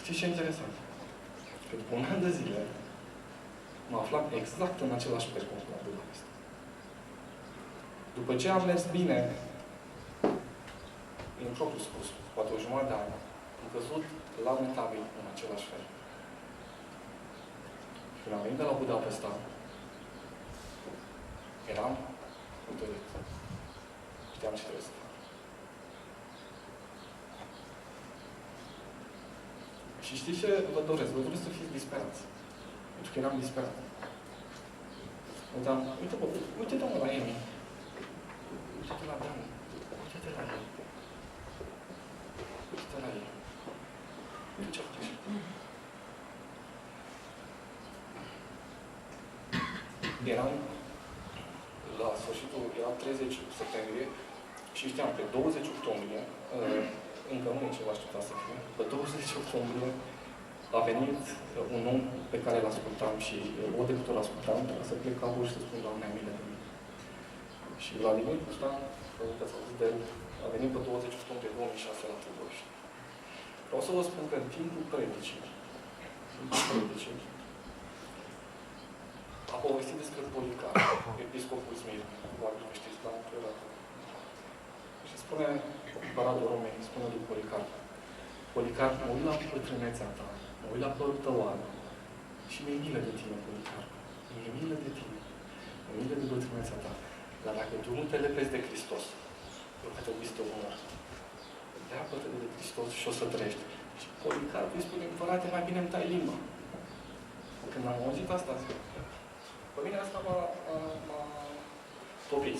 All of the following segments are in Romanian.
Știți ce e interesant? Că după un an de zile, mă aflam exact în același percurs la Budapest. După ce am mers bine, în propriu spus, poate o jumătate de an, am căzut lamentabil în același fel. Când am venit de la Budapesta, eram hotărât. Știam ce trebuie să fac. Și știți ce vă doresc? Vă doresc să fiți disperați. Pentru că eram disperat. Uite-te mă la Emi. Uite-te la Dani. Uite-te la el. Uite-te la el. Uite ce faci. Eram la sfârșitul, era 30 septembrie și știam că 20 octombrie, încă nu e ceva așteptat să fie, pe 20 octombrie a venit un om pe care îl ascultam și o de cât îl ascultam, să plec capul și să spun, Doamne, ai milă de mine. Și Vladimir Pustan, că s-a auzit de el, a venit pe 20 octombrie 2006 la Târgoviște. Vreau să vă spun că în timpul predicii, a povestit despre Policar, episcopul Smirne, probabil că știți, dar nu era. Și spune, Paradul Romei, spune lui Policar, Policar, mă uit la bătrânețea ta, mă uit la părul tău alb și mi-e milă de tine, Policar. Mi-e milă de tine. Mi-e milă de bătrânețea ta. Dar dacă tu nu te lepezi de Hristos, eu că trebuie să te omor. Leapă-te de Hristos și o să trăiești. Și Policar îi spune, frate, mai bine îmi tai limba. Când am auzit asta, zic, pe mine asta m-a topit.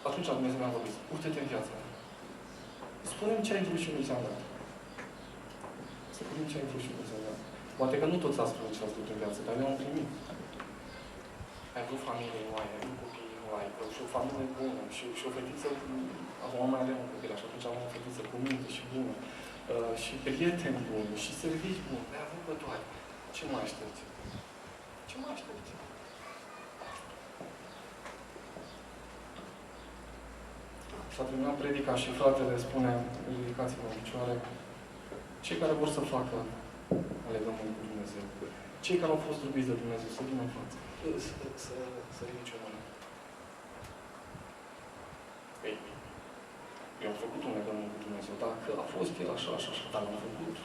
Atunci Dumnezeu mi-a vorbit. Uite-te în viața mea. Spune-mi ce ai vrut și nu ți-am dat. Spune-mi ce ai vrut și nu ți-am dat. Poate că nu toți ați spune ce ați vrut în viață, dar eu am primit. Ai vrut familie, nu ai vrut copii, nu ai vrut și o familie bună, și o fetiță, acum mai avem un copil, și atunci am o fetiță cu minte și bună, și prieteni buni, și servici buni, le avem pe toate. Ce mai aștepți? Ce mai aștepți? S-a terminat predica și fratele spune, ridicați-vă în picioare, cei care vor să facă legământ cu Dumnezeu, cei care au fost iubiți de Dumnezeu, să vină în față, să ridice o mână. Ei, eu am făcut un legământ cu Dumnezeu, dacă a fost el așa, dar l-am făcut.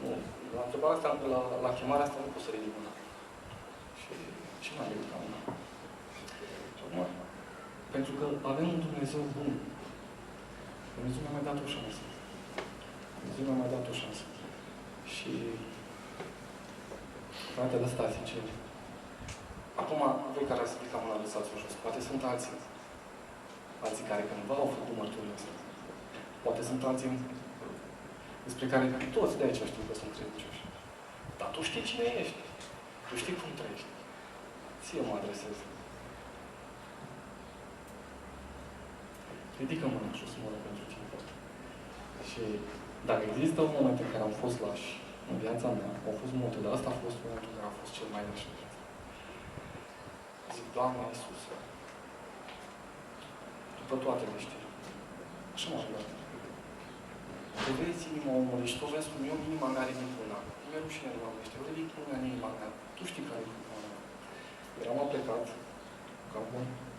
Nu, la întrebarea asta, la chemarea asta nu pot să ridic mâna. Și n-am ridicat mâna. Și acum, pentru că avem un Dumnezeu bun. Dumnezeu mi-a mai dat o șansă. Dumnezeu mi-a mai dat o șansă. Și fratele ăsta zice, acum, voi care ați ridicat mâna, lăsați-o jos. Poate sunt alții care cândva au făcut mărturia asta. Poate sunt alții despre care toți de aici știu că sunt credincioși. Dar tu știi cine ești. Tu știi cum trăiești. Ție mă adresez. Ridică mâna și o să mă rog pentru tine. Și dacă există un moment în care am fost lași în viața mea, au fost multe, dar asta a fost momentul în care am fost cel mai lași în viața. Zic, Doamne Iisuse, după toate le știi. Așa m-a rugat. Tu vezi inima omului și tu vezi cum eu inima mea ridic mâna. Nu mi-e rușine de oameni ăștia. Eu ridic mâna în inima mea. Tu știi care e inima mea. Eram aplecat,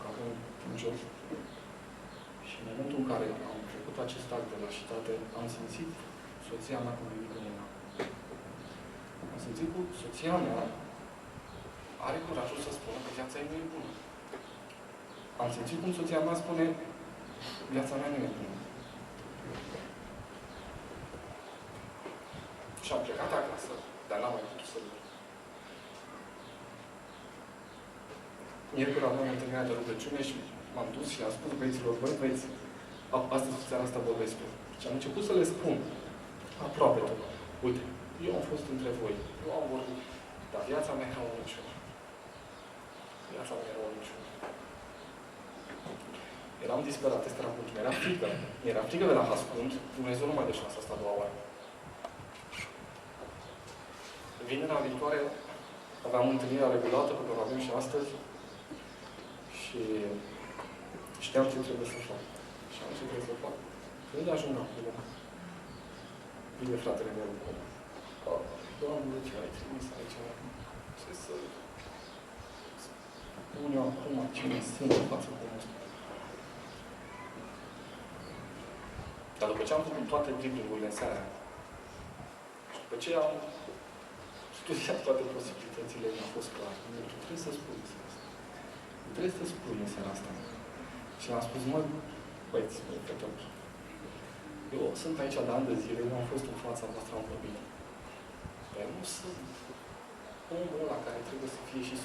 capul în jos. Și în momentul în care am făcut acest act de lașitate, am simțit soția mea cum ridică mâna. Am simțit că soția mea are curajul să spună că viața ei nu e bună. Am simțit cum soția mea spune viața mea nu e bună. Și am plecat acasă, dar n-am mai putut să merg. Miercuri aveam întâlnirea de rugăciune și m-am dus și le-am spus băieților, băi băieți, astăzi cu seara asta vorbesc pe. Și am început să le spun, aproape tot. Uite, eu am fost între voi, eu am vorbit, dar viața mea era o minciună. Viața mea era o minciună. Eram disperat, este raportul, mi-era frică. Mi-era frică de la ascund, Dumnezeu nu mai dă șansa asta a doua oară. Vinerea viitoare aveam întâlnirea regulată, pe care o avem și astăzi. Și știam ce trebuie să fac. Și am ce trebuie să fac. Când ajung acolo, Vine fratele meu cu Doamne, ce ai trimis aici? Ce să spun eu acum cine sunt în față cu nostru? Dar după ce am făcut toate driblingurile în seara, și după ce am studiat toate posibilitățile, mi-a fost clar. Trebuie să spui asta. Trebuie să spui în seara asta. Și l-am spus, mă, băieți, fetări, eu sunt aici de ani de zile, eu am fost în fața voastră, am vorbit. Dar nu sunt omul ăla care trebuie să fie și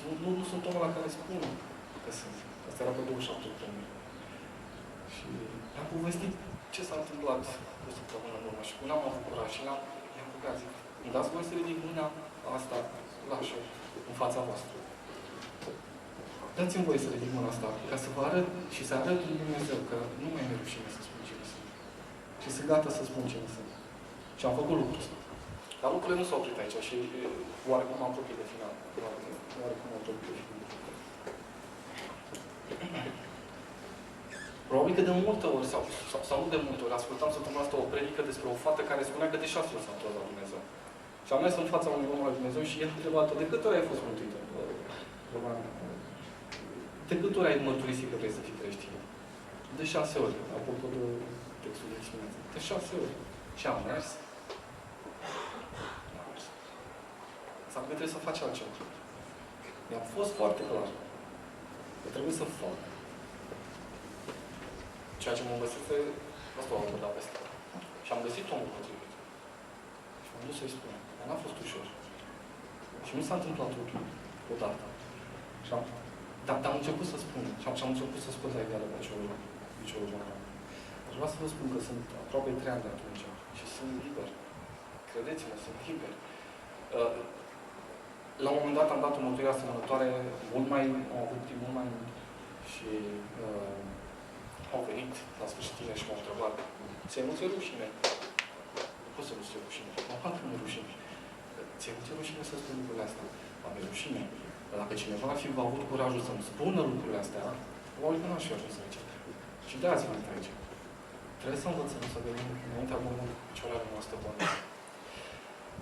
nu sunt omul ăla care spun că sunt. Asta era pe 27 octombrie. Și am povestit ce s-a întâmplat o săptămână în urmă și cum am avut curaj și i-am rugat, zic, îmi dați voi să ridic mâna asta, lașă, în fața voastră. Dați-mi voie să ridic mâna asta, ca să vă arăt și să arăt lui Dumnezeu că nu mai mi-e rușine să spun cine sunt. Și sunt gata să spun cine sunt. Și am făcut lucrul ăsta. Dar lucrurile nu s-au oprit aici și oarecum am apropit de final. Oarecum am apropit de final. Probabil că de multe ori, sau nu de multe ori, ascultam săptămâna asta o predică despre o fată care spunea că de 6 ori s-a întors la Dumnezeu. Și am mers în fața unui om al Dumnezeu și el întrebat-o, de câte ori ai fost mântuită? De câte ori ai mărturisit că vrei să fii creștin? De 6 ori, apropo de textul de dimineață. De 6 ori. Și am mers. Sau că trebuie să faci altceva. Mi-a fost foarte clar că trebuie să fac ceea ce mă învățase, asta o abordat peste. Și am găsit omul potrivit. Și m-am dus să-i spun. Dar n-a fost ușor. Și nu s-a întâmplat totul odată. Dar am început să spun. Și am început să spun la egală piciorul general. Aș vrea să vă spun că sunt aproape 3 ani de atunci. Și sunt liber. Credeți-mă, sunt liber. La un moment dat am dat o mântuire asemănătoare, am avut timp mult mai mult. Și au venit la sfârșit și m-au întrebat, ție nu ți-e rușine? Nu pot să nu ți-e rușine. Mă fac că nu-i rușine. Ție nu ți-e rușine să spui lucrurile astea? Am e rușine. Dar dacă cineva ar fi avut curajul să-mi spună lucrurile astea, probabil că n-aș fi ajuns aici. Și de azi venit aici. Trebuie să învățăm să venim înaintea Bunului picioarele noastre bune.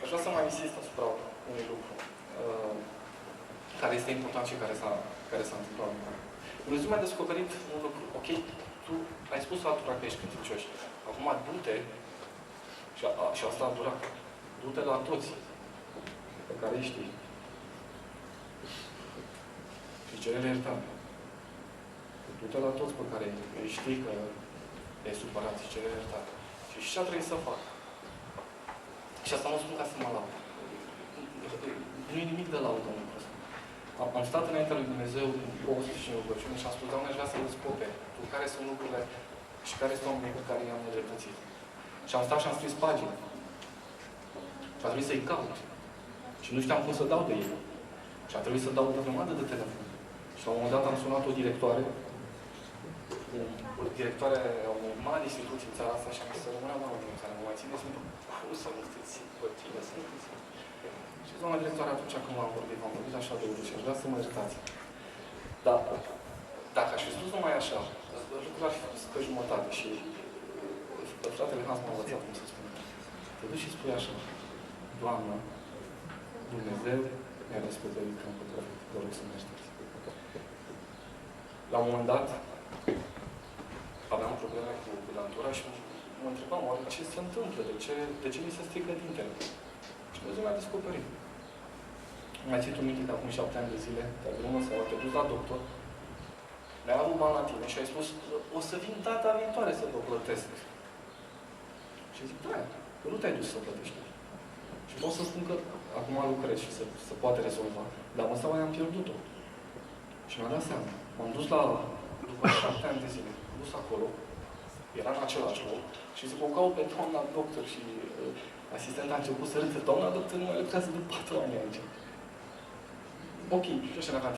Aș vrea să mai insist asupra unui lucru care este important și care s-a întâmplat. Dumnezeu mi-a descoperit un lucru. Ok, tu ai spus altora că ești credincioși. Acum du-te, și asta a durat, du-te la toți pe care îi știi. Și cere iertare. Du-te la toți pe care îi știi că e supărat și cere iertare. Și ce a trebuit să fac? Și asta nu spun ca să mă laud. Nu e nimic de laudă în lucrul ăsta. Am stat înaintea lui Dumnezeu în post și în rugăciune și am spus, Doamne, aș vrea să descoperi tu care sunt lucrurile și care sunt oamenii pe care i-am nedreptățit. Și am stat și am scris pagini. Și a trebuit să-i caut. Și nu știam cum să dau de ei. Și a trebuit să dau o grămadă de telefon. Și la un moment dat am sunat o directoare a unei mari instituții în țara asta și am zis să rămână la unul în țară. Mă mai țineți minte? Cum să nu știți? Bă, cine sunteți? Și doamna directoare, atunci când v-am vorbit așa de urât și aș vrea să mă iertați. Dar, dacă aș fi spus numai așa, lucrurile ar fi fost pe jumătate și fratele Hans m-a învățat cum să spun. Te duci și spui așa, Doamnă, Dumnezeu mi-a descoperit că am păcălit. Vă rog să mă iertați. La un moment dat, aveam probleme cu dantura și mă întrebam, oare ce se întâmplă? De ce mi se strică dintele? Și Dumnezeu mi-a descoperit. Mai țin tu minte că acum 7 ani de zile, te-ai drumul sau te dus la doctor, mi-ai avut bani la tine și ai spus, o să vin data viitoare să vă plătesc. Și zic, da, că nu te-ai dus să plătești. Și pot să spun că acum lucrez și se poate rezolva, dar măsura mai am pierdut-o. Și mi-am dat seama. M-am dus după 7 ani de zile, m-am dus acolo, era în același loc, și zic, o caut pe doamna doctor și asistenta a început să râde. Doamna doctor nu mai lucrează de 4 ani aici. Ok, și așa